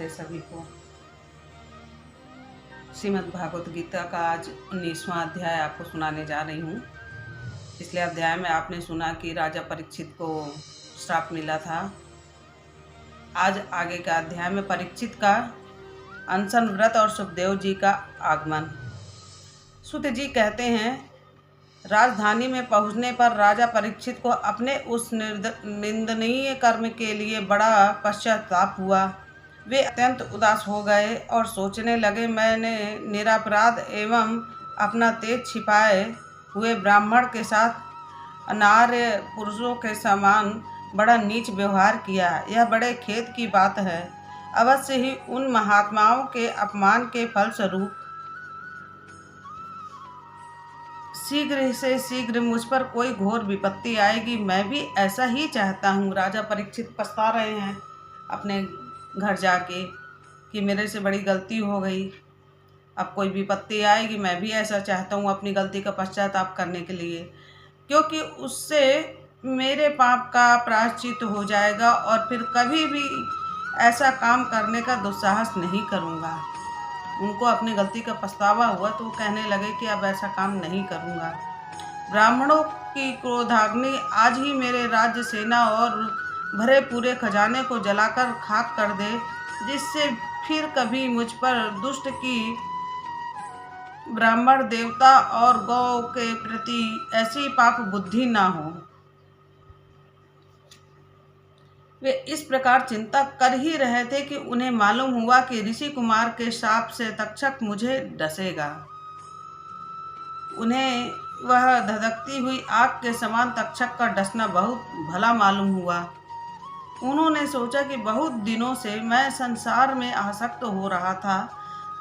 राधे सभी को। श्रीमद् भागवत गीता का आज 19वां अध्याय आपको सुनाने जा रही हूँ। पिछले अध्याय में आपने सुना कि राजा परीक्षित को श्राप मिला था। आज आगे का अध्याय में परीक्षित का अनशन व्रत और सुखदेव जी का आगमन। सूत जी कहते हैं, राजधानी में पहुंचने पर राजा परीक्षित को अपने उस निंदनीय कर्म के लिए बड़ा पश्चाताप हुआ। वे अत्यंत उदास हो गए और सोचने लगे, मैंने निरपराध एवं अपना तेज छिपाए हुए ब्राह्मण के साथ अनार्य पुरुषों के समान बड़ा नीच व्यवहार किया। यह बड़े खेद की बात है। अवश्य ही उन महात्माओं के अपमान के फलस्वरूप शीघ्र से शीघ्र मुझ पर कोई घोर विपत्ति आएगी। मैं भी ऐसा ही चाहता हूँ। राजा परीक्षित पछता रहे हैं अपने घर जाके कि मेरे से बड़ी गलती हो गई, अब कोई विपत्ति आएगी। मैं भी ऐसा चाहता हूँ अपनी गलती का पश्चाताप करने के लिए, क्योंकि उससे मेरे पाप का प्रायश्चित हो जाएगा और फिर कभी भी ऐसा काम करने का दुस्साहस नहीं करूँगा। उनको अपनी गलती का पछतावा हुआ तो वो कहने लगे कि अब ऐसा काम नहीं करूँगा। ब्राह्मणों की क्रोधाग्नि आज ही मेरे राज्य सेना और भरे पूरे खजाने को जलाकर खाक कर दे, जिससे फिर कभी मुझ पर दुष्ट की ब्राह्मण देवता और गौ के प्रति ऐसी पाप बुद्धि ना हो। वे इस प्रकार चिंता कर ही रहे थे कि उन्हें मालूम हुआ कि ऋषि कुमार के शाप से तक्षक मुझे डसेगा। उन्हें वह धधकती हुई आग के समान तक्षक का डसना बहुत भला मालूम हुआ। उन्होंने सोचा कि बहुत दिनों से मैं संसार में आसक्त हो रहा था,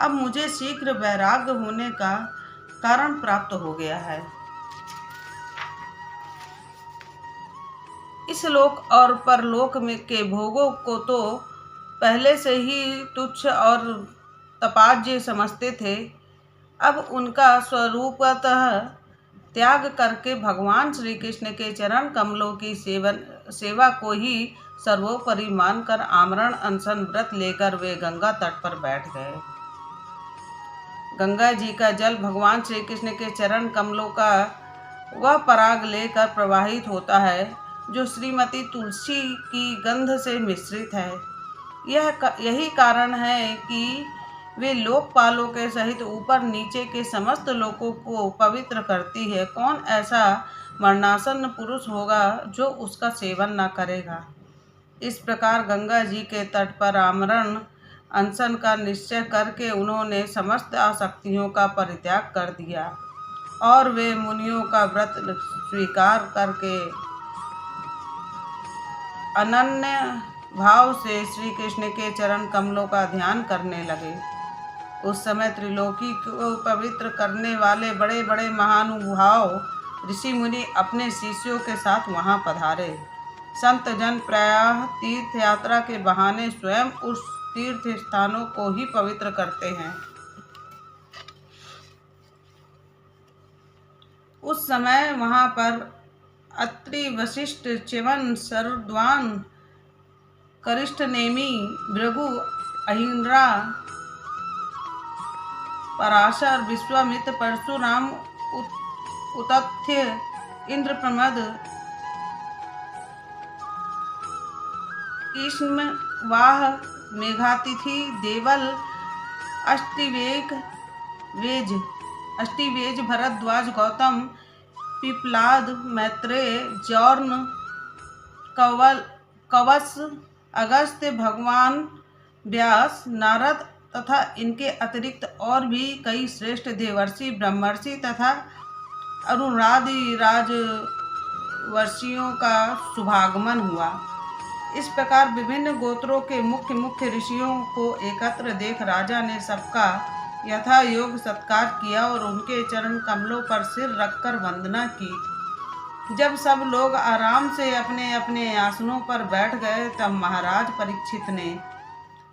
अब मुझे शीघ्र वैराग्य होने का कारण प्राप्त हो गया है। इस लोक और परलोक में के भोगों को तो पहले से ही तुच्छ और तपाज्य समझते थे, अब उनका स्वरूपतः त्याग करके भगवान श्री कृष्ण के चरण कमलों की सेवा को ही सर्वोपरि मानकर आमरण अनशन व्रत लेकर वे गंगा तट पर बैठ गए। गंगा जी का जल भगवान श्री कृष्ण के चरण कमलों का वह पराग लेकर प्रवाहित होता है जो श्रीमती तुलसी की गंध से मिश्रित है। यही कारण है कि वे लोकपालों के सहित ऊपर नीचे के समस्त लोगों को पवित्र करती है। कौन ऐसा मरणासन्न पुरुष होगा जो उसका सेवन न करेगा। इस प्रकार गंगा जी के तट पर आमरण अनशन का निश्चय करके उन्होंने समस्त आसक्तियों का परित्याग कर दिया और वे मुनियों का व्रत स्वीकार करके अनन्य भाव से श्री कृष्ण के चरण कमलों का ध्यान करने लगे। उस समय त्रिलोकी को पवित्र करने वाले बड़े बड़े महानुभाव ऋषि मुनि अपने शिष्यों के साथ वहां पधारे। संत जन प्रायः तीर्थ यात्रा के बहाने स्वयं उस तीर्थ स्थानों को ही पवित्र करते हैं। उस समय वहां पर अत्रि, वशिष्ठ, च्यवन, शरद्वान, करिष्ठ नेमि, भृगु, अहिंद्रा, पराशर, विश्वामित्र, परशुराम, उतथ्य, इंद्रप्रमद, ईष्म, वाह, मेघातिथि, देवल, अष्टिवेज, भरद्वाज, गौतम, पिप्लाद, मैत्रेय, जौर्न, कवस, अगस्त्य, भगवान व्यास, नारद तथा इनके अतिरिक्त और भी कई श्रेष्ठ देवर्षि, ब्रह्मर्षि तथा अरुणादि राजवर्षियों का शुभागमन हुआ। इस प्रकार विभिन्न गोत्रों के मुख्य मुख्य ऋषियों को एकत्र देख राजा ने सबका यथा योग सत्कार किया और उनके चरण कमलों पर सिर रखकर वंदना की। जब सब लोग आराम से अपने अपने आसनों पर बैठ गए तब महाराज परीक्षित ने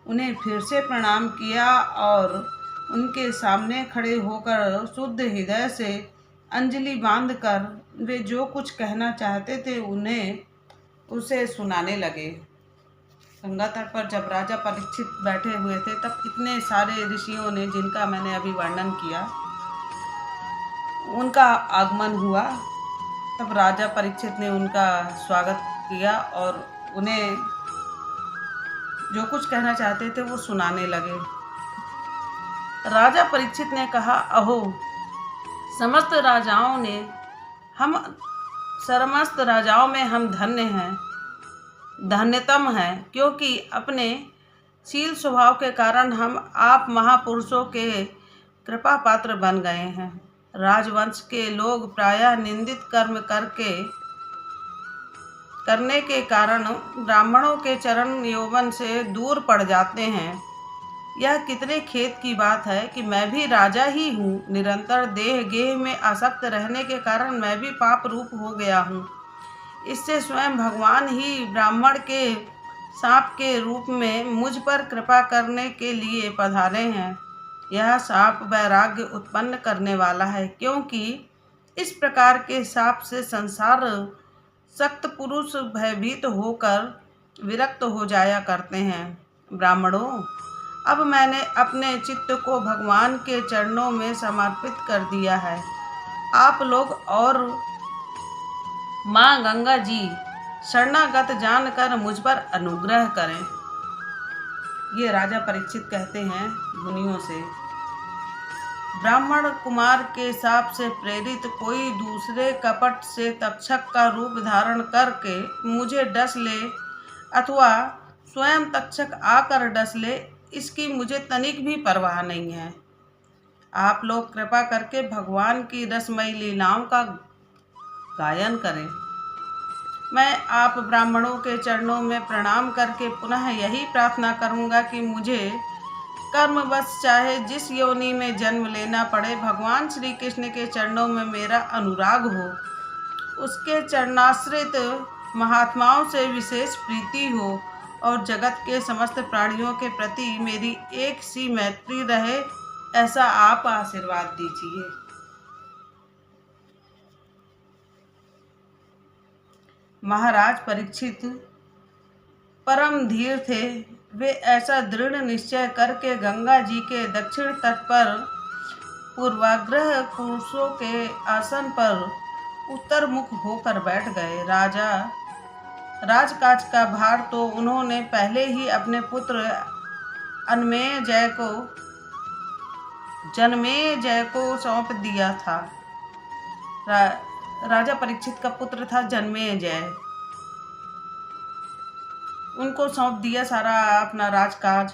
उन्हें फिर से प्रणाम किया और उनके सामने खड़े होकर शुद्ध हृदय से अंजलि बांधकर वे जो कुछ कहना चाहते थे उन्हें उसे सुनाने लगे। गंगा तट पर जब राजा परीक्षित बैठे हुए थे तब इतने सारे ऋषियों ने, जिनका मैंने अभी वर्णन किया, उनका आगमन हुआ। तब राजा परीक्षित ने उनका स्वागत किया और उन्हें जो कुछ कहना चाहते थे वो सुनाने लगे। राजा परीक्षित ने कहा, अहो, समस्त राजाओं में हम धन्य हैं, धन्यतम हैं, क्योंकि अपने शील स्वभाव के कारण हम आप महापुरुषों के कृपा पात्र बन गए हैं। राजवंश के लोग प्रायः निंदित कर्म करने के कारण ब्राह्मणों के चरण यौवन से दूर पड़ जाते हैं। यह कितने खेद की बात है कि मैं भी राजा ही हूँ। निरंतर देह गेह में आसक्त रहने के कारण मैं भी पाप रूप हो गया हूँ। इससे स्वयं भगवान ही ब्राह्मण के सांप के रूप में मुझ पर कृपा करने के लिए पधारे हैं। यह सांप वैराग्य उत्पन्न करने वाला है, क्योंकि इस प्रकार के सांप से संसार सक्त पुरुष भयभीत होकर विरक्त हो जाया करते हैं। ब्राह्मणों, अब मैंने अपने चित्त को भगवान के चरणों में समर्पित कर दिया है। आप लोग और माँ गंगा जी शरणागत जानकर मुझ पर अनुग्रह करें। ये राजा परीक्षित कहते हैं मुनियों से। ब्राह्मण कुमार के शाप से प्रेरित कोई दूसरे कपट से तक्षक का रूप धारण करके मुझे डस ले अथवा स्वयं तक्षक आकर डस ले, इसकी मुझे तनिक भी परवाह नहीं है। आप लोग कृपा करके भगवान की रसमयी लीलाओं का गायन करें। मैं आप ब्राह्मणों के चरणों में प्रणाम करके पुनः यही प्रार्थना करूंगा कि मुझे कर्मवश चाहे जिस योनि में जन्म लेना पड़े, भगवान श्री कृष्ण के चरणों में मेरा अनुराग हो, उसके चरणाश्रित महात्माओं से विशेष प्रीति हो और जगत के समस्त प्राणियों के प्रति मेरी एक सी मैत्री रहे, ऐसा आप आशीर्वाद दीजिए। महाराज परीक्षित परम धीर थे। वे ऐसा दृढ़ निश्चय करके गंगा जी के दक्षिण तट पर पूर्वाग्रह पुरुषों के आसन पर उत्तर मुख होकर बैठ गए। राजकाज का भार तो उन्होंने पहले ही अपने पुत्र जन्मेजय को सौंप दिया था। राजा परीक्षित का पुत्र था जन्मेजय, उनको सौंप दिया सारा अपना राजकाज।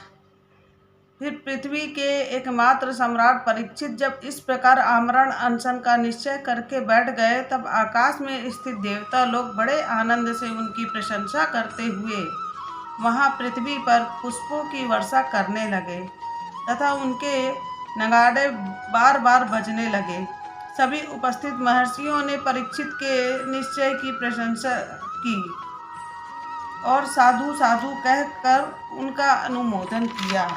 फिर पृथ्वी के एकमात्र सम्राट परीक्षित जब इस प्रकार आमरण अनशन का निश्चय करके बैठ गए, तब आकाश में स्थित देवता लोग बड़े आनंद से उनकी प्रशंसा करते हुए वहां पृथ्वी पर पुष्पों की वर्षा करने लगे तथा उनके नगाड़े बार बार बजने लगे। सभी उपस्थित महर्षियों ने परीक्षित के निश्चय की प्रशंसा की और साधु साधु कहकर उनका अनुमोदन किया।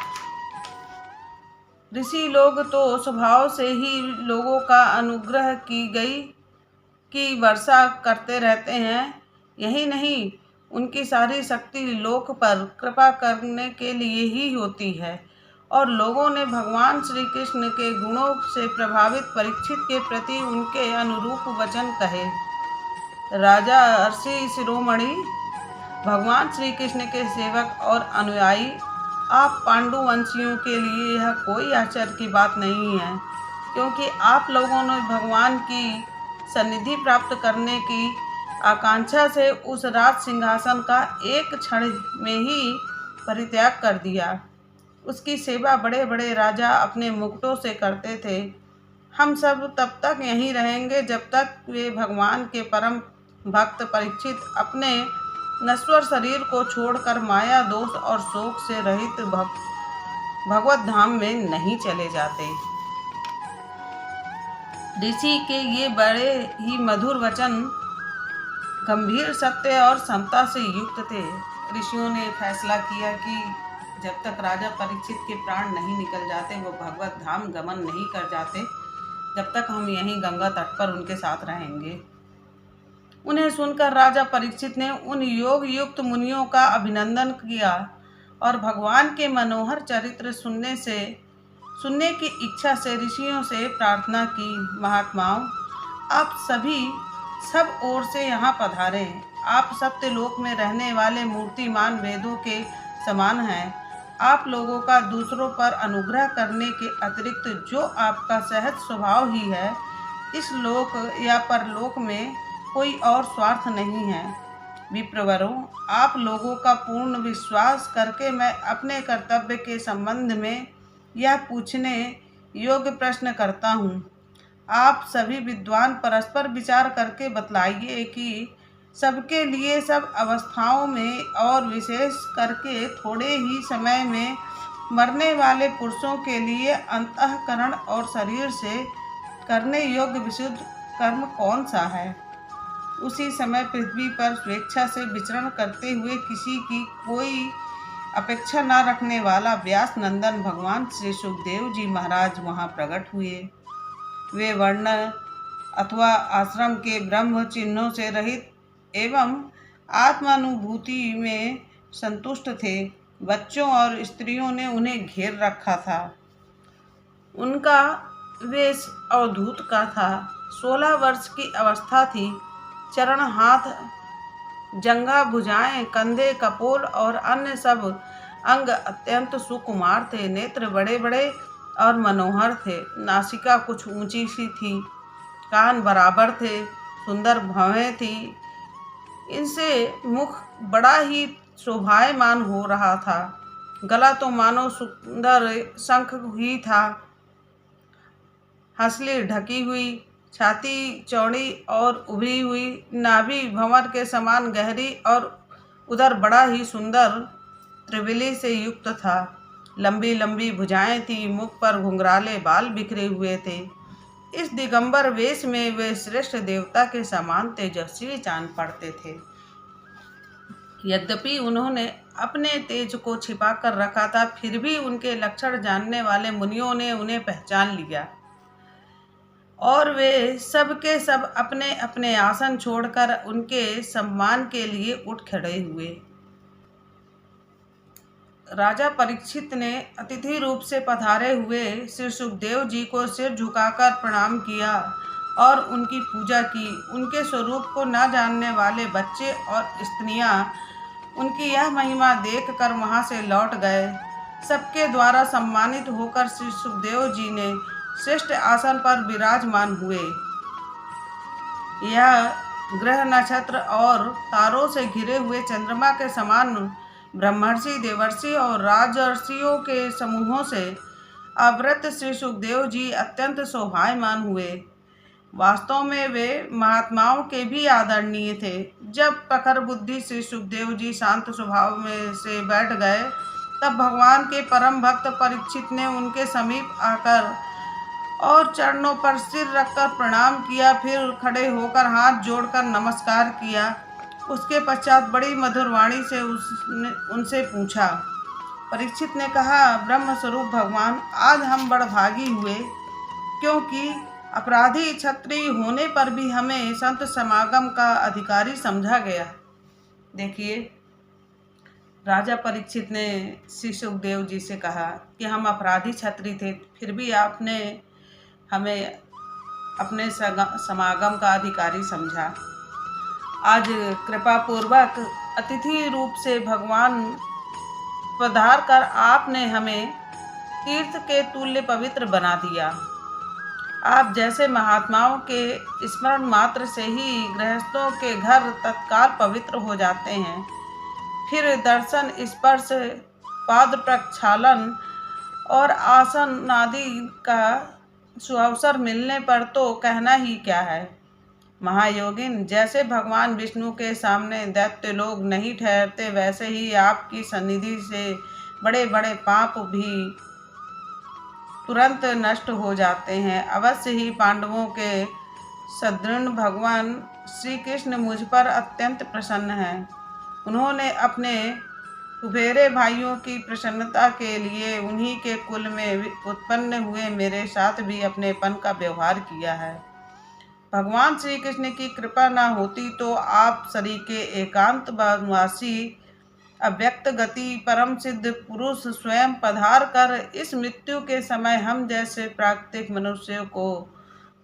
ऋषि लोग तो स्वभाव से ही लोगों का अनुग्रह की वर्षा करते रहते हैं। यही नहीं, उनकी सारी शक्ति लोक पर कृपा करने के लिए ही होती है। और लोगों ने भगवान श्री कृष्ण के गुणों से प्रभावित परीक्षित के प्रति उनके अनुरूप वचन कहे। राजा अर्षि शिरोमणि, भगवान श्री कृष्ण के सेवक और अनुयायी आप पांडुवंशियों के लिए यह कोई आश्चर्य की बात नहीं है, क्योंकि आप लोगों ने भगवान की सन्निधि प्राप्त करने की आकांक्षा से उस राज सिंहासन का एक क्षण में ही परित्याग कर दिया। उसकी सेवा बड़े बड़े राजा अपने मुकुटों से करते थे। हम सब तब तक यहीं रहेंगे जब तक वे भगवान के परम भक्त परीक्षित अपने नश्वर शरीर को छोड़कर माया दोष और शोक से रहित भगवत धाम में नहीं चले जाते। ऋषि के ये बड़े ही मधुर वचन गंभीर सत्य और समता से युक्त थे। ऋषियों ने फैसला किया कि जब तक राजा परीक्षित के प्राण नहीं निकल जाते, वो भगवत धाम गमन नहीं कर जाते, जब तक हम यहीं गंगा तट पर उनके साथ रहेंगे। उन्हें सुनकर राजा परीक्षित ने उन योग युक्त मुनियों का अभिनंदन किया और भगवान के मनोहर चरित्र सुनने की इच्छा से ऋषियों से प्रार्थना की, महात्माओं, आप सभी सब ओर से यहाँ पधारे। आप सत्यलोक में रहने वाले मूर्तिमान वेदों के समान हैं। आप लोगों का दूसरों पर अनुग्रह करने के अतिरिक्त जो आपका सहज स्वभाव ही है, इस लोक या परलोक में कोई और स्वार्थ नहीं है। विप्रवरों, आप लोगों का पूर्ण विश्वास करके मैं अपने कर्तव्य के संबंध में यह पूछने योग्य प्रश्न करता हूँ। आप सभी विद्वान परस्पर विचार करके बतलाइए कि सबके लिए सब अवस्थाओं में और विशेष करके थोड़े ही समय में मरने वाले पुरुषों के लिए अंतःकरण और शरीर से करने योग्य विशुद्ध कर्म कौन सा है। उसी समय पृथ्वी पर स्वेच्छा से विचरण करते हुए किसी की कोई अपेक्षा न रखने वाला व्यास नंदन भगवान श्री सुखदेव जी महाराज वहाँ प्रकट हुए। वे वर्ण अथवा आश्रम के ब्रह्म चिन्हों से रहित एवं आत्मानुभूति में संतुष्ट थे। बच्चों और स्त्रियों ने उन्हें घेर रखा था। उनका वेश अवधूत का था। 16 वर्ष की अवस्था थी। चरण, हाथ, जंघा, भुजाएं, कंधे, कपोल और अन्य सब अंग अत्यंत सुकुमार थे। नेत्र बड़े बड़े और मनोहर थे। नासिका कुछ ऊंची सी थी। कान बराबर थे। सुंदर भवें थी। इनसे मुख बड़ा ही शोभायमान हो रहा था। गला तो मानो सुंदर शंख ही था। हंसली ढकी हुई, छाती चौड़ी और उभरी हुई, नाभि भंवर के समान गहरी और उदर बड़ा ही सुंदर त्रिविली से युक्त था। लंबी लंबी भुजाएं थी। मुख पर घुंघराले बाल बिखरे हुए थे। इस दिगंबर वेश में वे श्रेष्ठ देवता के समान तेजस्वी जान पड़ते थे। यद्यपि उन्होंने अपने तेज को छिपा कर रखा था, फिर भी उनके लक्षण जानने वाले मुनियों ने उन्हें पहचान लिया और वे सब के सब अपने अपने आसन छोड़कर उनके सम्मान के लिए उठ खड़े हुए। राजा परीक्षित ने अतिथि रूप से पधारे हुए श्री सुखदेव जी को सिर झुकाकर प्रणाम किया और उनकी पूजा की। उनके स्वरूप को न जानने वाले बच्चे और स्त्रियां उनकी यह महिमा देखकर वहां से लौट गए। सबके द्वारा सम्मानित होकर श्री सुखदेव जी ने श्रेष्ठ आसन पर विराजमान हुए। यह ग्रह, नक्षत्र और तारों से घिरे हुए चंद्रमा के समान ब्रह्मर्षि, देवर्षि और राजर्षियों के समूहों से आवृत श्री सुखदेव जी अत्यंत शोभायमान हुए। वास्तव में वे महात्माओं के भी आदरणीय थे। जब प्रखर बुद्धि श्री सुखदेव जी शांत स्वभाव में से बैठ गए, तब भगवान के परम भक्त परीक्षित ने उनके समीप आकर और चरणों पर सिर रखकर प्रणाम किया। फिर खड़े होकर हाथ जोड़कर नमस्कार किया। उसके पश्चात बड़ी मधुर वाणी से उनसे पूछा। परीक्षित ने कहा, ब्रह्म स्वरूप भगवान, आज हम बड़भागी हुए, क्योंकि अपराधी क्षत्रिय होने पर भी हमें संत समागम का अधिकारी समझा गया। देखिए, राजा परीक्षित ने श्री सुखदेव जी से कहा कि हम अपराधी क्षत्रिय थे, फिर भी आपने हमें अपने समागम का अधिकारी समझा। आज कृपा पूर्वक अतिथि रूप से भगवान पधार कर आपने हमें तीर्थ के तुल्य पवित्र बना दिया। आप जैसे महात्माओं के स्मरण मात्र से ही गृहस्थों के घर तत्काल पवित्र हो जाते हैं। फिर दर्शन, स्पर्श, पाद प्रक्षालन और आसन आदि का सुअवसर मिलने पर तो कहना ही क्या है। महायोगिन, जैसे भगवान विष्णु के सामने दैत्य लोग नहीं ठहरते, वैसे ही आपकी सन्निधि से बड़े बड़े पाप भी तुरंत नष्ट हो जाते हैं। अवश्य ही पांडवों के सदृढ़ भगवान श्री कृष्ण मुझ पर अत्यंत प्रसन्न हैं। उन्होंने अपने कुबेरे भाइयों की प्रसन्नता के लिए उन्हीं के कुल में उत्पन्न हुए मेरे साथ भी अपनेपन का व्यवहार किया है। भगवान श्री कृष्ण की कृपा न होती तो आप शरीर के एकांत वनवासी अव्यक्त गति परम सिद्ध पुरुष स्वयं पधार कर इस मृत्यु के समय हम जैसे प्राकृतिक मनुष्य को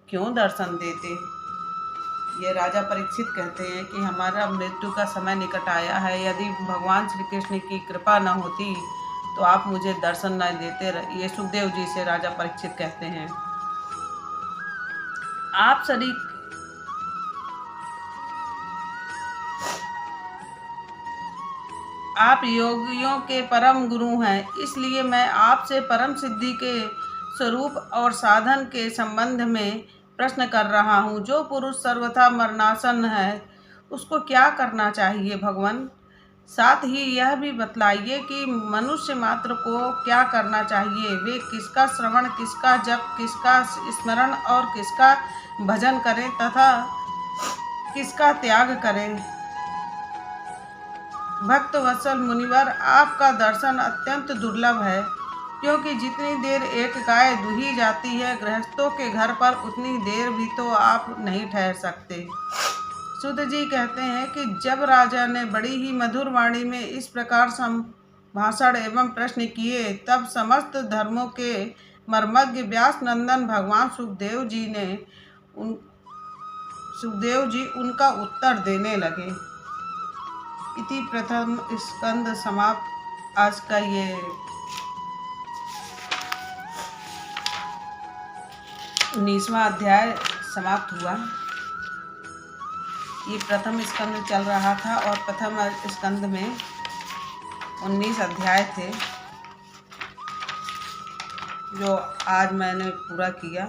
क्यों दर्शन देते। ये राजा परीक्षित कहते हैं कि हमारा मृत्यु का समय निकट आया है, यदि भगवान श्री कृष्ण की कृपा न होती तो आप मुझे दर्शन न देते। ये सुखदेव जी से राजा परीक्षित कहते हैं। आप योगियों के परम गुरु हैं, इसलिए मैं आपसे परम सिद्धि के स्वरूप और साधन के संबंध में प्रश्न कर रहा हूँ। जो पुरुष सर्वथा मरणासन है उसको क्या करना चाहिए भगवान? साथ ही यह भी बतलाइए कि मनुष्य मात्र को क्या करना चाहिए। वे किसका श्रवण, किसका जप, किसका स्मरण और किसका भजन करें तथा किसका त्याग करें। भक्त वत्सल मुनिवर, आपका दर्शन अत्यंत दुर्लभ है, क्योंकि जितनी देर एक गाय दूही जाती है गृहस्थों के घर पर, उतनी देर भी तो आप नहीं ठहर सकते। सुध जी कहते हैं कि जब राजा ने बड़ी ही मधुर वाणी में इस प्रकार भाषण एवं प्रश्न किए, तब समस्त धर्मों के मर्मज्ञ व्यास नंदन भगवान सुखदेव जी उनका उत्तर देने लगे। इति प्रथम स्कंद समाप्त। आज का ये 19वां अध्याय समाप्त हुआ। ये प्रथम स्कंद चल रहा था और प्रथम स्कंद में 19 अध्याय थे, जो आज मैंने पूरा किया।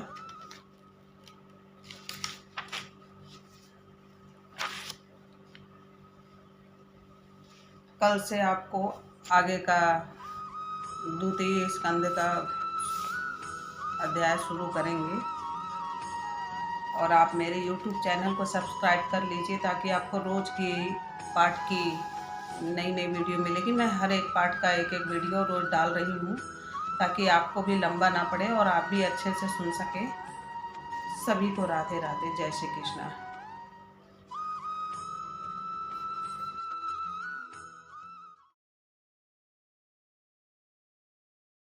कल से आपको आगे का द्वितीय स्कंद का अध्याय शुरू करेंगे। और आप मेरे YouTube चैनल को सब्सक्राइब कर लीजिए, ताकि आपको रोज़ की पाठ की नई नई वीडियो मिलेगी। मैं हर एक पाठ का एक एक वीडियो रोज़ डाल रही हूँ, ताकि आपको भी लंबा ना पड़े और आप भी अच्छे से सुन सकें। सभी को राधे राधे, जय श्री कृष्णा।